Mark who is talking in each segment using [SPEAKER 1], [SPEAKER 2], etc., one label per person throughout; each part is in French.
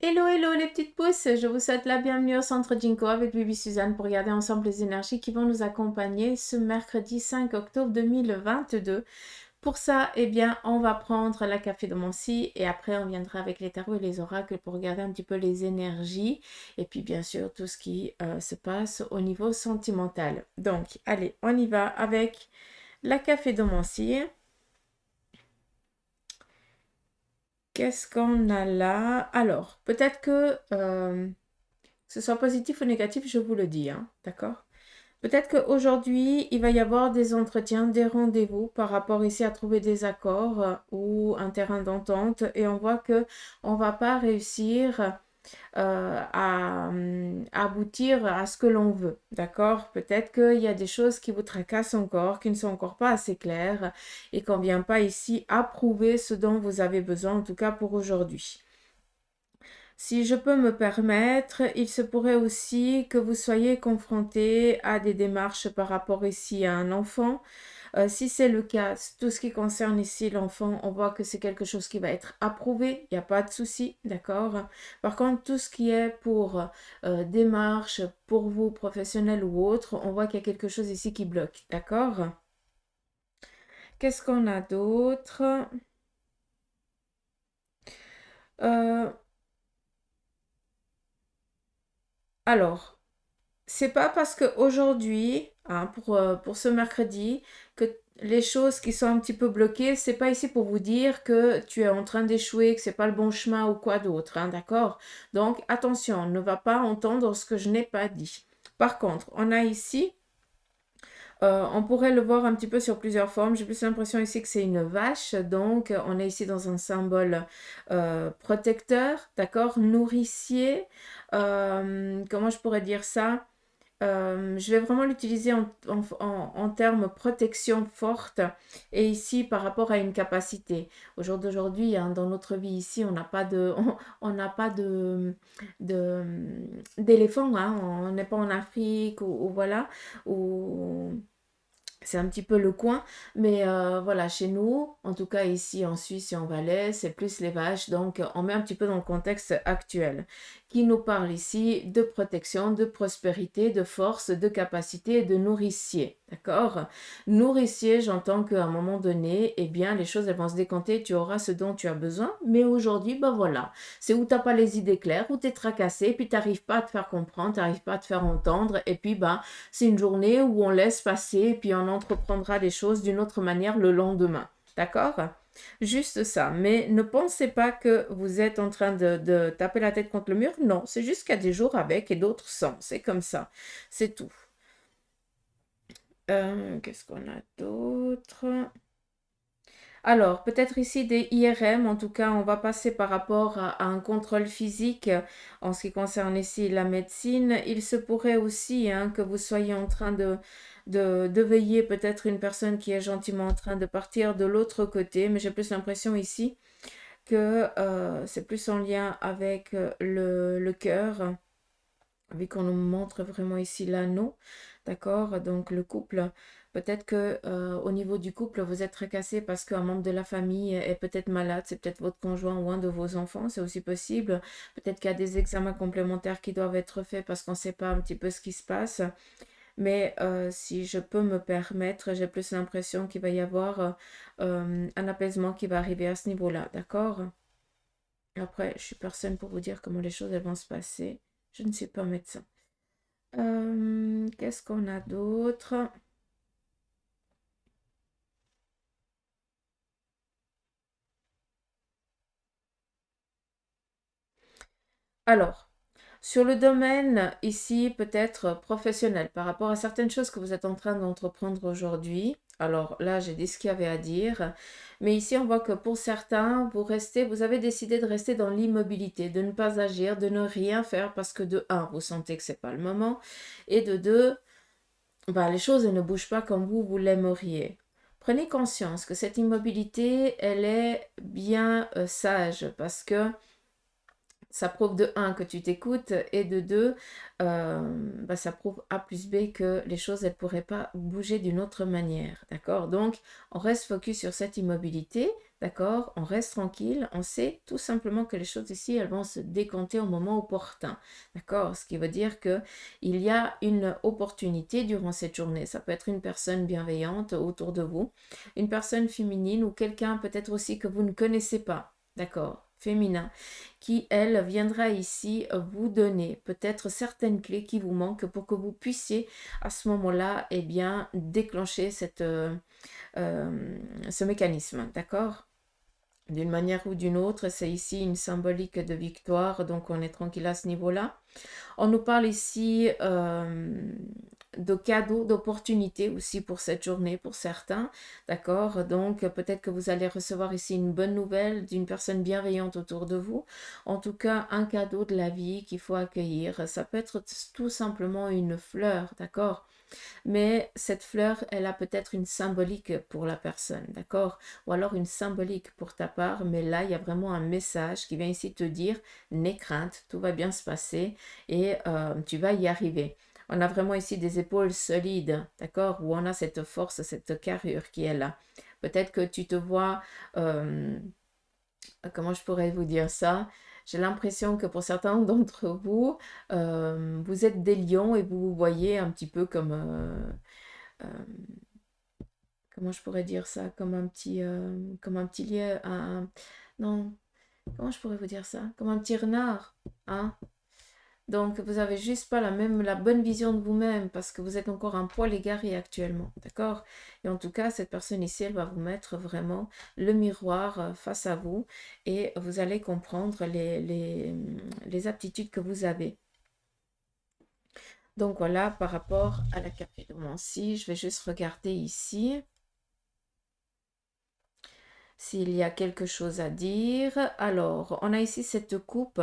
[SPEAKER 1] Hello, hello les petites pousses, je vous souhaite la bienvenue au centre Jinko avec Bibi Suzanne pour regarder ensemble les énergies qui vont nous accompagner ce mercredi 5 octobre 2022. Pour ça, eh bien, on va prendre la café de Mancy et après on viendra avec les tarots et les oracles pour regarder un petit peu les énergies et puis bien sûr tout ce qui se passe au niveau sentimental. Donc, allez, on y va avec la café de Mancy. Qu'est-ce qu'on a là? Alors, peut-être que ce soit positif ou négatif, je vous le dis, hein, d'accord? Peut-être qu'aujourd'hui, il va y avoir des entretiens, des rendez-vous par rapport ici à trouver des accords ou un terrain d'entente et on voit que on va pas réussir à aboutir à ce que l'on veut, d'accord? Peut-être qu'il y a des choses qui vous tracassent encore, qui ne sont encore pas assez claires et qu'on ne vient pas ici approuver ce dont vous avez besoin, en tout cas pour aujourd'hui. Si je peux me permettre, il se pourrait aussi que vous soyez confronté à des démarches par rapport ici à un enfant. Si c'est le cas, tout ce qui concerne ici l'enfant, on voit que c'est quelque chose qui va être approuvé, il n'y a pas de souci, d'accord? Par contre, tout ce qui est pour démarche, pour vous, professionnel ou autre, on voit qu'il y a quelque chose ici qui bloque, d'accord? Qu'est-ce qu'on a d'autre? Euh, alors, c'est pas parce qu'aujourd'hui, hein, pour ce mercredi, que les choses qui sont un petit peu bloquées, c'est pas ici pour vous dire que tu es en train d'échouer, que c'est pas le bon chemin ou quoi d'autre, hein, d'accord? Donc attention, on ne va pas entendre ce que je n'ai pas dit. Par contre, on a ici, on pourrait le voir un petit peu sur plusieurs formes. J'ai plus l'impression ici que c'est une vache, donc on est ici dans un symbole protecteur, d'accord? Nourricier, comment je pourrais dire ça? Je vais vraiment l'utiliser en termes protection forte et ici par rapport à une capacité. Au jour d'aujourd'hui, hein, dans notre vie ici, on n'a pas de, on n'a pas de, d'éléphant, hein, on n'est pas en Afrique ou voilà, ou c'est un petit peu le coin, mais voilà, chez nous, en tout cas ici en Suisse et en Valais, c'est plus les vaches, donc on met un petit peu dans le contexte actuel, qui nous parle ici de protection, de prospérité, de force, de capacité et de nourricier, d'accord? Nourricier, j'entends qu'à un moment donné, eh bien, les choses elles vont se décanter, tu auras ce dont tu as besoin, mais aujourd'hui, ben voilà, c'est où t'as pas les idées claires, où tu es tracassé, puis tu n'arrives pas à te faire comprendre, tu n'arrives pas à te faire entendre, et puis ben c'est une journée où on laisse passer et puis on entreprendra les choses d'une autre manière le lendemain. D'accord? Juste ça. Mais ne pensez pas que vous êtes en train de taper la tête contre le mur. Non, c'est juste qu'il y a des jours avec et d'autres sans. C'est comme ça. C'est tout. Qu'est-ce qu'on a d'autre? Alors, peut-être ici des IRM, en tout cas, on va passer par rapport à un contrôle physique en ce qui concerne ici la médecine. Il se pourrait aussi hein, que vous soyez en train de veiller peut-être une personne qui est gentiment en train de partir de l'autre côté, mais j'ai plus l'impression ici que c'est plus en lien avec le cœur, vu qu'on nous montre vraiment ici l'anneau, d'accord? Donc le couple, peut-être que au niveau du couple, vous êtes tracassé parce qu'un membre de la famille est peut-être malade, c'est peut-être votre conjoint ou un de vos enfants, c'est aussi possible. Peut-être qu'il y a des examens complémentaires qui doivent être faits parce qu'on ne sait pas un petit peu ce qui se passe. Mais si je peux me permettre, j'ai plus l'impression qu'il va y avoir un apaisement qui va arriver à ce niveau-là, d'accord? Après, je suis personne pour vous dire comment les choses elles vont se passer. Je ne suis pas médecin. Qu'est-ce qu'on a d'autre? Alors, sur le domaine ici, peut-être professionnel, par rapport à certaines choses que vous êtes en train d'entreprendre aujourd'hui. Alors là, j'ai dit ce qu'il y avait à dire. Mais ici, on voit que pour certains, vous avez décidé de rester dans l'immobilité, de ne pas agir, de ne rien faire parce que de un, vous sentez que c'est pas le moment. Et de deux, bah, les choses elles ne bougent pas comme vous l'aimeriez. Prenez conscience que cette immobilité, elle est bien sage parce que ça prouve de un que tu t'écoutes et de deux, bah, ça prouve A plus B que les choses, elles ne pourraient pas bouger d'une autre manière, d'accord? Donc, on reste focus sur cette immobilité, d'accord? On reste tranquille, on sait tout simplement que les choses ici, elles vont se décanter au moment opportun, d'accord? Ce qui veut dire que il y a une opportunité durant cette journée. Ça peut être une personne bienveillante autour de vous, une personne féminine ou quelqu'un peut-être aussi que vous ne connaissez pas, d'accord? Féminin qui, elle, viendra ici vous donner peut-être certaines clés qui vous manquent pour que vous puissiez à ce moment-là, eh bien, déclencher ce mécanisme, d'accord? D'une manière ou d'une autre, c'est ici une symbolique de victoire, donc on est tranquille à ce niveau-là. On nous parle ici de cadeaux, d'opportunités aussi pour cette journée, pour certains, d'accord? Donc peut-être que vous allez recevoir ici une bonne nouvelle d'une personne bienveillante autour de vous. En tout cas, un cadeau de la vie qu'il faut accueillir. Ça peut être tout simplement une fleur, d'accord? Mais cette fleur, elle a peut-être une symbolique pour la personne, d'accord? Ou alors une symbolique pour ta part, mais là, il y a vraiment un message qui vient ici te dire, n'aie crainte, tout va bien se passer et tu vas y arriver. On a vraiment ici des épaules solides, d'accord? Où on a cette force, cette carrure qui est là. Peut-être que tu te vois, euh, comment je pourrais vous dire ça? J'ai l'impression que pour certains d'entre vous, vous êtes des lions et vous vous voyez un petit peu comme, euh, comment je pourrais dire ça? Comme un petit lieu, non, comment je pourrais vous dire ça? Comme un petit renard, hein? Donc, vous avez juste pas la bonne vision de vous-même parce que vous êtes encore un poil égaré actuellement, d'accord? Et en tout cas, cette personne ici, elle va vous mettre vraiment le miroir face à vous et vous allez comprendre les aptitudes que vous avez. Donc voilà, par rapport à la cartomancie, je vais juste regarder ici s'il y a quelque chose à dire. Alors, on a ici cette coupe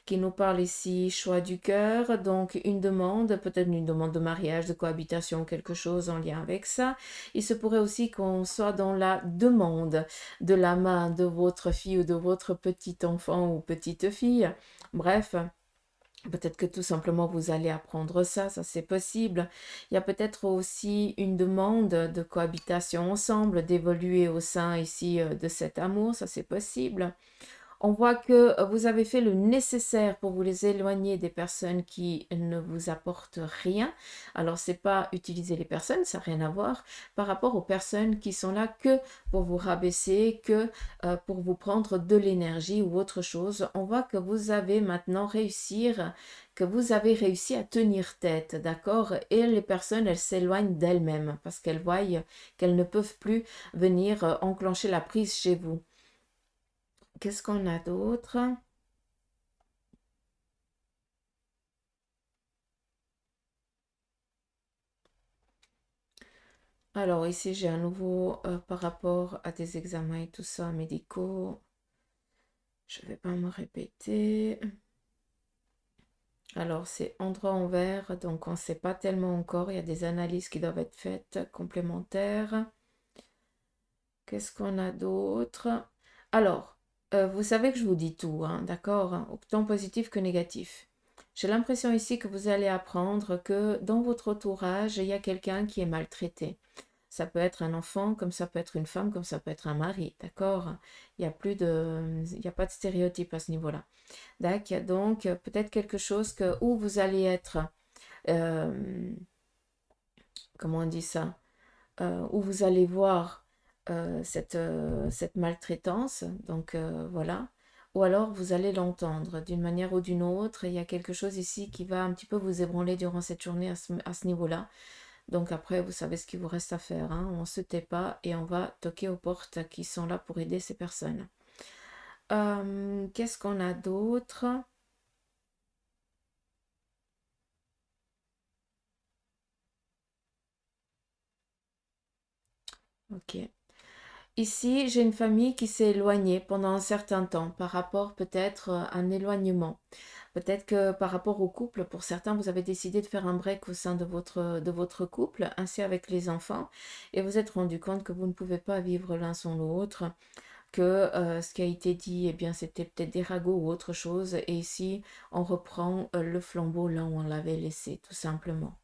[SPEAKER 1] qui nous parle ici choix du cœur, donc une demande, peut-être une demande de mariage, de cohabitation, quelque chose en lien avec ça. Il se pourrait aussi qu'on soit dans la demande de la main de votre fille ou de votre petit enfant ou petite fille. Bref, peut-être que tout simplement vous allez apprendre ça c'est possible. Il y a peut-être aussi une demande de cohabitation ensemble, d'évoluer au sein ici de cet amour, ça c'est possible. On voit que vous avez fait le nécessaire pour vous les éloigner des personnes qui ne vous apportent rien. Alors, c'est pas utiliser les personnes, ça n'a rien à voir par rapport aux personnes qui sont là que pour vous rabaisser, que pour vous prendre de l'énergie ou autre chose. On voit que vous avez maintenant que vous avez réussi à tenir tête, d'accord? Et les personnes, elles s'éloignent d'elles-mêmes parce qu'elles voient qu'elles ne peuvent plus venir enclencher la prise chez vous. Qu'est-ce qu'on a d'autre? Alors ici, j'ai un nouveau par rapport à des examens et tout ça médicaux. Je ne vais pas me répéter. Alors c'est endroit en vert, donc on ne sait pas tellement encore. Il y a des analyses qui doivent être faites complémentaires. Qu'est-ce qu'on a d'autre? Alors, vous savez que je vous dis tout, hein, d'accord? Autant positif que négatif. J'ai l'impression ici que vous allez apprendre que dans votre entourage, il y a quelqu'un qui est maltraité. Ça peut être un enfant, comme ça peut être une femme, comme ça peut être un mari, d'accord? Il y a pas de stéréotype à ce niveau-là. D'accord? Donc, peut-être quelque chose où vous allez être, euh, comment on dit ça? Où vous allez voir cette maltraitance, donc voilà. Ou alors vous allez l'entendre d'une manière ou d'une autre. Il y a quelque chose ici qui va un petit peu vous ébranler durant cette journée à ce niveau-là. Donc après, vous savez ce qu'il vous reste à faire, hein. On ne se tait pas et on va toquer aux portes qui sont là pour aider ces personnes. Qu'est-ce qu'on a d'autre? Ok. Ici, j'ai une famille qui s'est éloignée pendant un certain temps par rapport peut-être à un éloignement. Peut-être que par rapport au couple, pour certains, vous avez décidé de faire un break au sein de votre couple, ainsi avec les enfants, et vous êtes rendu compte que vous ne pouvez pas vivre l'un sans l'autre, que ce qui a été dit, eh bien, c'était peut-être des ragots ou autre chose. Et ici, on reprend le flambeau là où on l'avait laissé, tout simplement.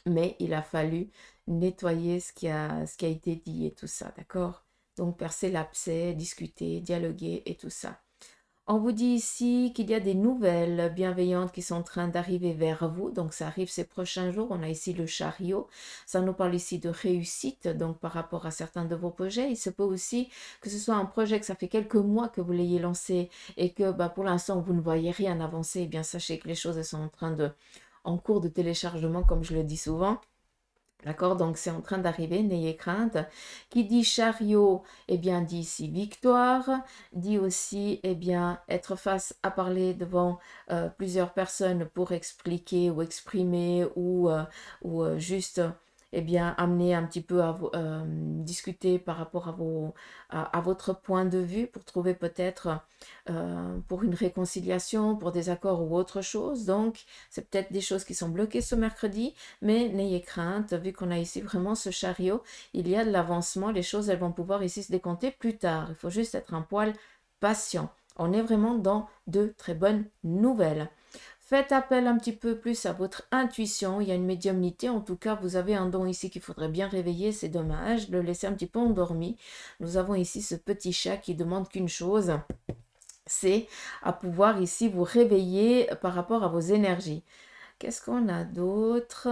[SPEAKER 1] Mais il a fallu nettoyer ce qui a été dit et tout ça, d'accord? Donc, percer l'abcès, discuter, dialoguer et tout ça. On vous dit ici qu'il y a des nouvelles bienveillantes qui sont en train d'arriver vers vous. Donc, ça arrive ces prochains jours. On a ici le chariot. Ça nous parle ici de réussite. Donc, par rapport à certains de vos projets, il se peut aussi que ce soit un projet que ça fait quelques mois que vous l'ayez lancé et que bah, pour l'instant, vous ne voyez rien avancer. Eh bien, sachez que les choses elles sont en cours de téléchargement, comme je le dis souvent. D'accord, donc c'est en train d'arriver, n'ayez crainte. Qui dit chariot, eh bien dit ici victoire, dit aussi, eh bien, être face à parler devant plusieurs personnes pour expliquer ou exprimer ou juste, eh bien, amener un petit peu à discuter par rapport à votre point de vue pour trouver peut-être pour une réconciliation, pour des accords ou autre chose. Donc, c'est peut-être des choses qui sont bloquées ce mercredi. Mais n'ayez crainte, vu qu'on a ici vraiment ce chariot, il y a de l'avancement, les choses elles vont pouvoir ici se décompter plus tard. Il faut juste être un poil patient. On est vraiment dans de très bonnes nouvelles. Faites appel un petit peu plus à votre intuition, il y a une médiumnité, en tout cas vous avez un don ici qu'il faudrait bien réveiller, c'est dommage de le laisser un petit peu endormi. Nous avons ici ce petit chat qui demande qu'une chose, c'est à pouvoir ici vous réveiller par rapport à vos énergies. Qu'est-ce qu'on a d'autre?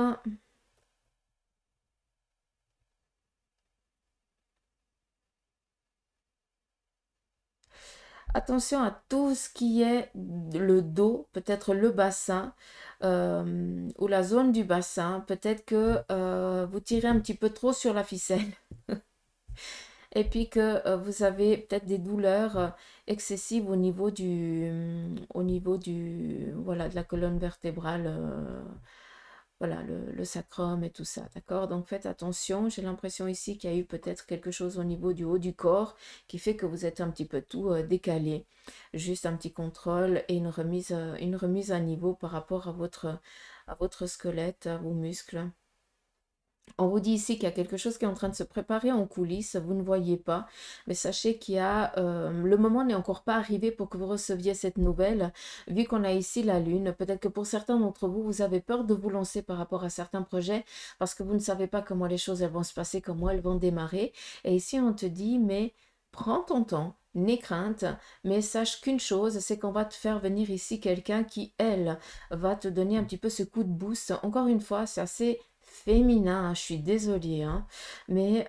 [SPEAKER 1] Attention à tout ce qui est le dos, peut-être le bassin ou la zone du bassin. Peut-être que vous tirez un petit peu trop sur la ficelle et puis que vous avez peut-être des douleurs excessives au niveau du, voilà, de la colonne vertébrale. Voilà, le sacrum et tout ça, d'accord? Donc faites attention, j'ai l'impression ici qu'il y a eu peut-être quelque chose au niveau du haut du corps qui fait que vous êtes un petit peu tout décalé. Juste un petit contrôle et une remise à niveau par rapport à votre squelette, à vos muscles. On vous dit ici qu'il y a quelque chose qui est en train de se préparer en coulisses, vous ne voyez pas, mais sachez qu'il y a, le moment n'est encore pas arrivé pour que vous receviez cette nouvelle, vu qu'on a ici la lune. Peut-être que pour certains d'entre vous, vous avez peur de vous lancer par rapport à certains projets, parce que vous ne savez pas comment les choses elles vont se passer, comment elles vont démarrer. Et ici, on te dit, mais prends ton temps. N'aie crainte, mais sache qu'une chose, c'est qu'on va te faire venir ici quelqu'un qui, elle, va te donner un petit peu ce coup de boost. Encore une fois, c'est assez féminin, hein, je suis désolée, hein, mais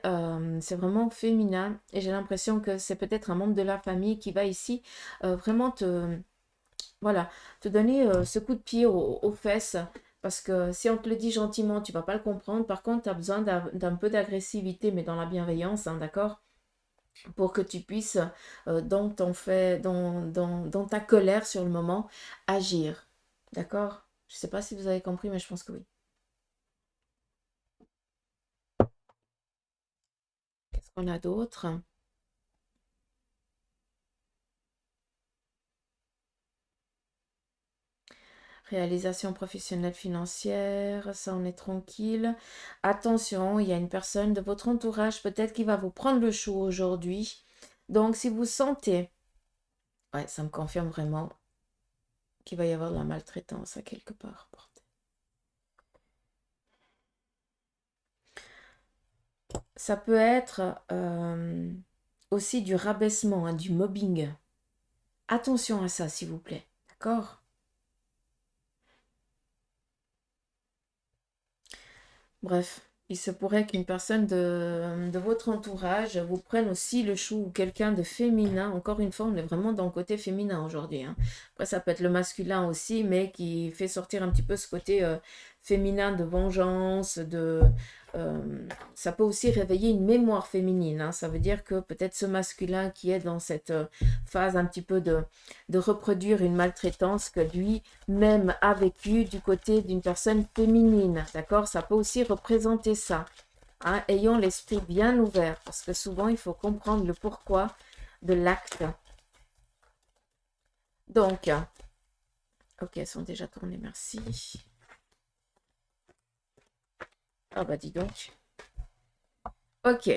[SPEAKER 1] c'est vraiment féminin et j'ai l'impression que c'est peut-être un membre de la famille qui va ici vraiment voilà, te donner ce coup de pied aux fesses. Parce que si on te le dit gentiment, tu vas pas le comprendre. Par contre, tu as besoin d'un peu d'agressivité, mais dans la bienveillance, hein, d'accord? Pour que tu puisses, dans ton fait, dans ta colère sur le moment, agir. D'accord? Je sais pas si vous avez compris, mais je pense que oui. Qu'est-ce qu'on a d'autre? Réalisation professionnelle financière, ça on est tranquille. Attention, il y a une personne de votre entourage peut-être qui va vous prendre le chou aujourd'hui. Donc si vous sentez, ouais, ça me confirme vraiment qu'il va y avoir de la maltraitance à quelque part. Ça peut être aussi du rabaissement, hein, du mobbing. Attention à ça, s'il vous plaît. D'accord? Bref, il se pourrait qu'une personne de votre entourage vous prenne aussi le chou ou quelqu'un de féminin. Encore une fois, on est vraiment dans le côté féminin aujourd'hui, hein. Après, ça peut être le masculin aussi, mais qui fait sortir un petit peu ce côté féminin de vengeance, ça peut aussi réveiller une mémoire féminine, hein. Ça veut dire que peut-être ce masculin qui est dans cette phase un petit peu de reproduire une maltraitance que lui-même a vécu du côté d'une personne féminine, d'accord? Ça peut aussi représenter ça, hein. Ayons l'esprit bien ouvert, parce que souvent, il faut comprendre le pourquoi de l'acte. Donc, ok, elles sont déjà tournées, merci. Ah bah dis donc. Ok,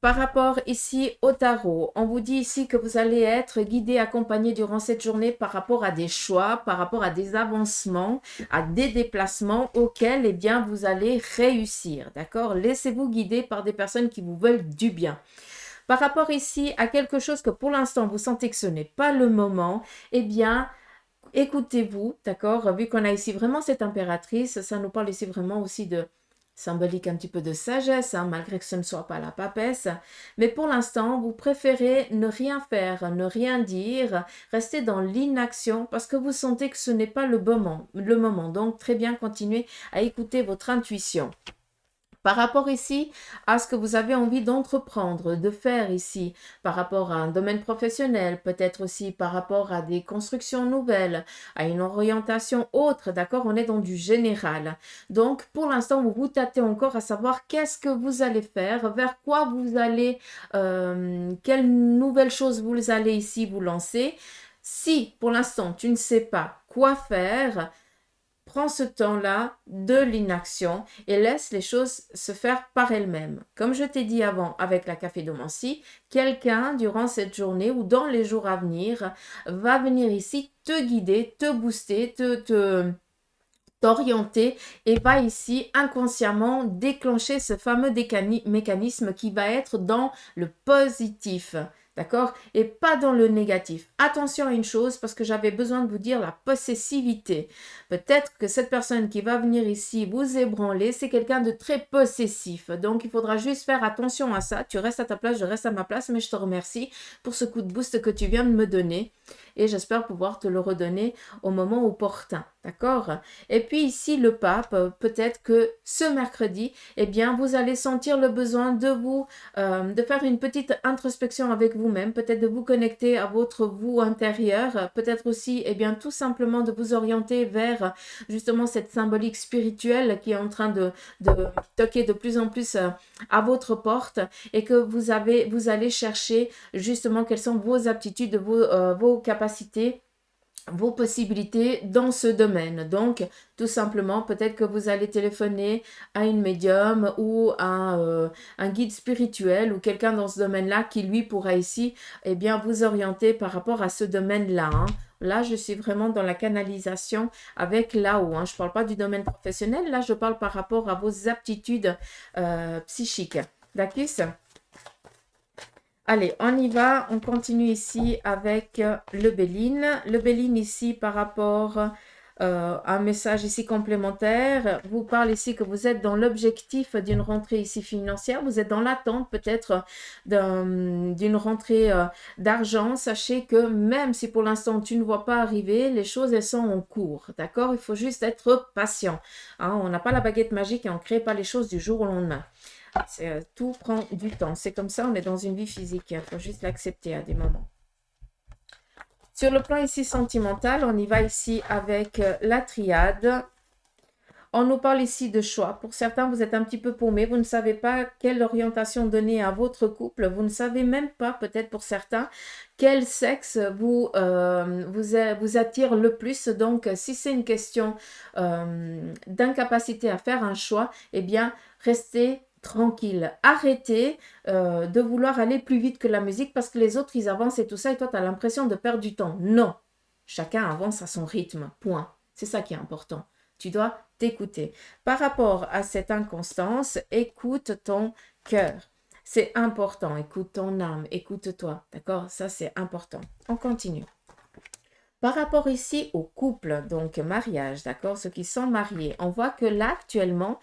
[SPEAKER 1] Par rapport ici au tarot, on vous dit ici que vous allez être guidé, accompagné durant cette journée par rapport à des choix, par rapport à des avancements, à des déplacements auxquels eh bien, vous allez réussir. D'accord? Laissez-vous guider par des personnes qui vous veulent du bien. Par rapport ici à quelque chose que pour l'instant vous sentez que ce n'est pas le moment, eh bien, écoutez-vous, d'accord? Vu qu'on a ici vraiment cette impératrice, ça nous parle ici vraiment aussi de symbolique un petit peu de sagesse, hein, malgré que ce ne soit pas la papesse. Mais pour l'instant, vous préférez ne rien faire, ne rien dire, rester dans l'inaction parce que vous sentez que ce n'est pas le bon moment. Le moment. Donc, très bien, continuez à écouter votre intuition. Par rapport ici à ce que vous avez envie d'entreprendre, de faire ici, par rapport à un domaine professionnel, peut-être aussi par rapport à des constructions nouvelles, à une orientation autre, d'accord? On est dans du général. Donc, pour l'instant, vous vous tâtez encore à savoir qu'est-ce que vous allez faire, vers quoi vous allez, quelles nouvelles choses vous allez ici vous lancer. Si, pour l'instant, tu ne sais pas quoi faire, prends ce temps-là de l'inaction et laisse les choses se faire par elles-mêmes. Comme je t'ai dit avant avec la café-domancie, quelqu'un durant cette journée ou dans les jours à venir va venir ici te guider, te booster, t'orienter et va ici inconsciemment déclencher ce fameux mécanisme qui va être dans le positif. D'accord? Et pas dans le négatif. Attention à une chose, parce que j'avais besoin de vous dire la possessivité. Peut-être que cette personne qui va venir ici vous ébranler, c'est quelqu'un de très possessif. Donc, il faudra juste faire attention à ça. Tu restes à ta place, je reste à ma place, mais je te remercie pour ce coup de boost que tu viens de me donner. Et j'espère pouvoir te le redonner au moment opportun. D'accord? Et puis ici, le pape, peut-être que ce mercredi, eh bien, vous allez sentir le besoin de vous, de faire une petite introspection avec vous-même, peut-être de vous connecter à votre vous intérieur, peut-être aussi, eh bien, tout simplement de vous orienter vers justement cette symbolique spirituelle qui est en train de toquer de plus en plus à votre porte et que vous allez chercher justement quelles sont vos aptitudes, vos capacités, vos possibilités dans ce domaine. Donc, tout simplement, peut-être que vous allez téléphoner à une médium ou à un guide spirituel ou quelqu'un dans ce domaine-là qui, lui, pourra ici, eh bien, vous orienter par rapport à ce domaine-là. Hein. Là, je suis vraiment dans la canalisation avec là-haut. Hein. Je ne parle pas du domaine professionnel. Là, je parle par rapport à vos aptitudes psychiques. D'accord? Allez, on y va. On continue ici avec le Béline. Le Béline ici par rapport à un message ici complémentaire. Vous parle ici que vous êtes dans l'objectif d'une rentrée ici financière. Vous êtes dans l'attente peut-être d'une rentrée d'argent. Sachez que même si pour l'instant tu ne vois pas arriver, les choses elles sont en cours. D'accord? Il faut juste être patient. Hein, on n'a pas la baguette magique et on ne crée pas les choses du jour au lendemain. Tout prend du temps. C'est comme ça, on est dans une vie physique. Il faut juste l'accepter à des moments. Sur le plan ici sentimental, on y va ici avec la triade. On nous parle ici de choix. Pour certains, vous êtes un petit peu paumé. Vous ne savez pas quelle orientation donner à votre couple. Vous ne savez même pas, peut-être pour certains, quel sexe vous attire le plus. Donc, si c'est une question d'incapacité à faire un choix, eh bien, restez tranquille. Arrêtez de vouloir aller plus vite que la musique parce que les autres, ils avancent et tout ça, et toi, tu as l'impression de perdre du temps. Non. Chacun avance à son rythme. Point. C'est ça qui est important. Tu dois t'écouter. Par rapport à cette inconstance, écoute ton cœur. C'est important. Écoute ton âme. Écoute-toi. D'accord? Ça, c'est important. On continue. Par rapport ici au couple, donc mariage, d'accord, ceux qui sont mariés, on voit que là actuellement, pas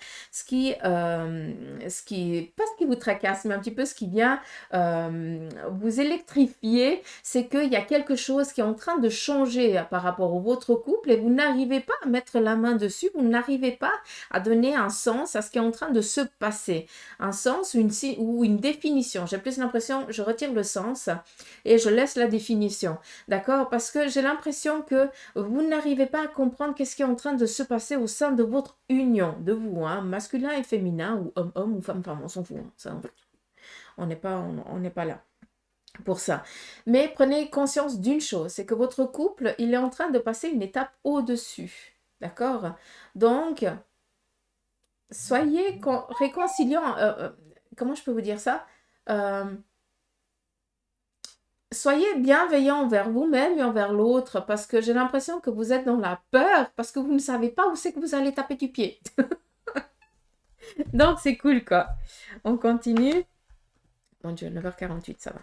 [SPEAKER 1] ce qui vous tracasse, mais un petit peu ce qui vient vous électrifier, c'est qu'il y a quelque chose qui est en train de changer par rapport à votre couple et vous n'arrivez pas à mettre la main dessus, vous n'arrivez pas à donner un sens à ce qui est en train de se passer, un sens ou une définition. J'ai plus l'impression, je retire le sens et je laisse la définition, d'accord, parce que j'ai l'impression que vous n'arrivez pas à comprendre qu'est-ce qui est en train de se passer au sein de votre union, de vous, hein, masculin et féminin, ou homme-homme, ou femme-femme, on s'en fout. Hein, ça, on n'est pas là pour ça. Mais prenez conscience d'une chose, c'est que votre couple, il est en train de passer une étape au-dessus. D'accord? Donc, soyez réconciliants. Comment je peux vous dire ça? euh, soyez bienveillant envers vous-même et envers l'autre parce que j'ai l'impression que vous êtes dans la peur parce que vous ne savez pas où c'est que vous allez taper du pied. Donc c'est cool quoi. On continue. Mon Dieu, 9h48, ça va.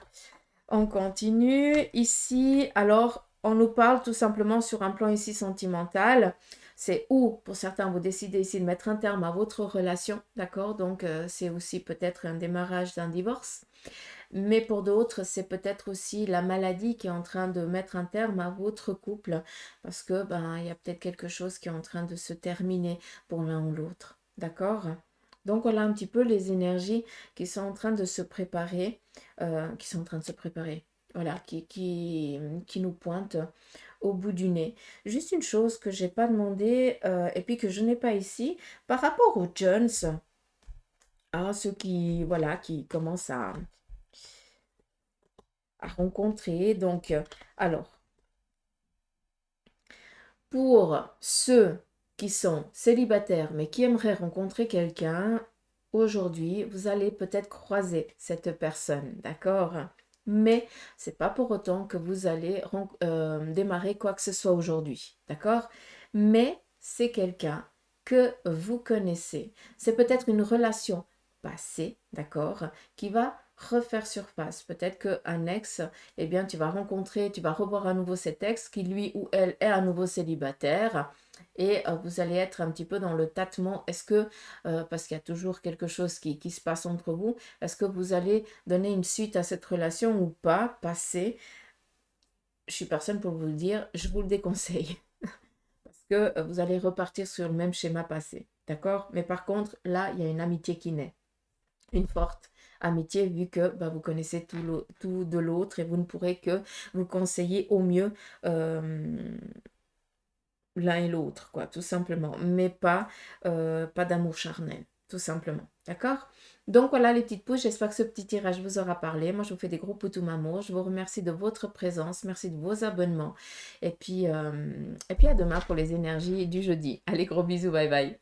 [SPEAKER 1] On continue ici. Alors, on nous parle tout simplement sur un plan ici sentimental. C'est où, pour certains, vous décidez ici de mettre un terme à votre relation, d'accord? Donc, c'est aussi peut-être un démarrage d'un divorce. Mais pour d'autres, c'est peut-être aussi la maladie qui est en train de mettre un terme à votre couple parce que ben il y a peut-être quelque chose qui est en train de se terminer pour l'un ou l'autre. D'accord? Donc voilà un petit peu les énergies qui sont en train de se préparer, qui sont en train de se préparer. Voilà, qui nous pointent au bout du nez. Juste une chose que j'ai pas demandé et puis que je n'ai pas ici, par rapport aux Jones, à ceux qui, voilà, qui commencent à rencontrer. Donc, alors, pour ceux qui sont célibataires mais qui aimeraient rencontrer quelqu'un, aujourd'hui, vous allez peut-être croiser cette personne, d'accord? Mais c'est pas pour autant que vous allez démarrer quoi que ce soit aujourd'hui, d'accord? Mais c'est quelqu'un que vous connaissez. C'est peut-être une relation passée, d'accord, qui va refaire surface. Peut-être qu'un ex, eh bien, tu vas rencontrer, tu vas revoir à nouveau cet ex qui, lui ou elle, est à nouveau célibataire. Et vous allez être un petit peu dans le tâtement. Est-ce que, parce qu'il y a toujours quelque chose qui se passe entre vous, est-ce que vous allez donner une suite à cette relation ou pas, passer? Je suis personne pour vous le dire, je vous le déconseille. Parce que vous allez repartir sur le même schéma passé. D'accord? Mais par contre, là, il y a une amitié qui naît. Une forte amitié vu que bah, vous connaissez tout de l'autre et vous ne pourrez que vous conseiller au mieux l'un et l'autre, quoi, tout simplement. Mais pas d'amour charnel, tout simplement. D'accord? Donc voilà les petites pouces, j'espère que ce petit tirage vous aura parlé. Moi, je vous fais des gros poutous mamour. Je vous remercie de votre présence, merci de vos abonnements. Et puis à demain pour les énergies du jeudi. Allez, gros bisous, bye bye.